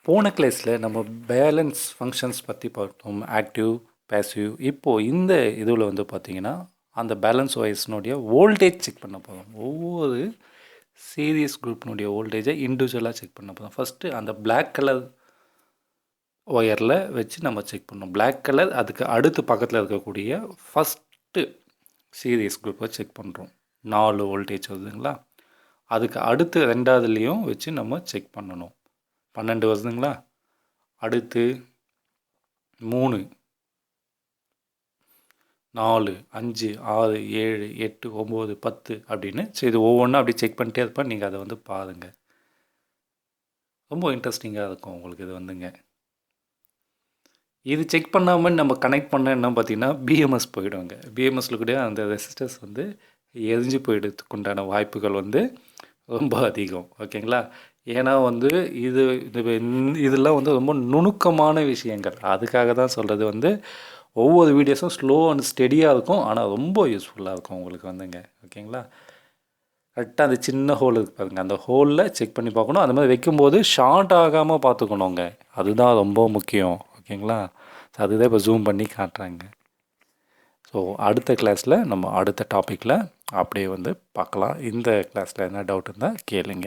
போன கிளாஸில் நம்ம பேலன்ஸ் ஃபங்க்ஷன்ஸ் பற்றி பார்த்தோம், ஆக்டிவ், பேசிவ். இப்போது இந்த இதில் வந்து பார்த்திங்கன்னா அந்த பேலன்ஸ் ஒயர்ஸ்னுடைய வோல்டேஜ் செக் பண்ண போதும். ஒவ்வொரு சீரியஸ் குரூப்னுடைய வோல்டேஜை இண்டிவிஜுவலாக செக் பண்ண போதும். ஃபஸ்ட்டு அந்த பிளாக் கலர் ஒயரில் வச்சு நம்ம செக் பண்ணோம். பிளாக் கலர், அதுக்கு அடுத்து பக்கத்தில் இருக்கக்கூடிய ஃபஸ்ட்டு சீரியஸ் குரூப்பை செக் பண்ணுறோம். 4 வோல்டேஜ் வருதுங்களா. அதுக்கு அடுத்து ரெண்டாவதுலேயும் வச்சு நம்ம செக் பண்ணணும். 12 வருதுங்களா. அடுத்து 3, 4, 5, 6, 7, 8, 9, 10 அப்படின்னு. சரி, இது ஒவ்வொன்றும் அப்படி செக் பண்ணிட்டே இருப்பேன். நீங்கள் அதை வந்து பாருங்கள், ரொம்ப இன்ட்ரெஸ்டிங்காக இருக்கும் உங்களுக்கு. இது வந்துங்க, இது செக் பண்ணாமல் நம்ம கனெக்ட் பண்ண என்ன பார்த்தீங்கன்னா பிஎம்எஸ் போயிடுவாங்க. பிஎம்எஸ்ல கூட அந்த ரெசிஸ்டர்ஸ் வந்து எரிஞ்சு போயிடுறதுக்கு உண்டான வாய்ப்புகள் வந்து ரொம்ப அதிகம். ஓகேங்களா. ஏன்னா வந்து இதெல்லாம் வந்து ரொம்ப நுணுக்கமான விஷயங்கள். அதுக்காக தான் சொல்கிறது வந்து ஒவ்வொரு வீடியோஸும் ஸ்லோ அண்ட் ஸ்டெடியாக இருக்கும், ஆனால் ரொம்ப யூஸ்ஃபுல்லாக இருக்கும் உங்களுக்கு வந்துங்க. ஓகேங்களா. கரெக்டாக அந்த சின்ன ஹோல் இருக்குது பாருங்கள், அந்த ஹோலில் செக் பண்ணி பார்க்கணும். அந்த மாதிரி வைக்கும்போது ஷார்ட் ஆகாமல் பார்த்துக்கணுங்க, அதுதான் ரொம்ப முக்கியம். ஓகேங்களா. அதுதான் இப்போ ஜூம் பண்ணி காட்டுறாங்க. ஸோ அடுத்த கிளாஸில் நம்ம அடுத்த டாப்பிக்கில் அப்படியே வந்து பார்க்கலாம். இந்த கிளாஸில் என்ன டவுட் இருந்தால் கேளுங்க.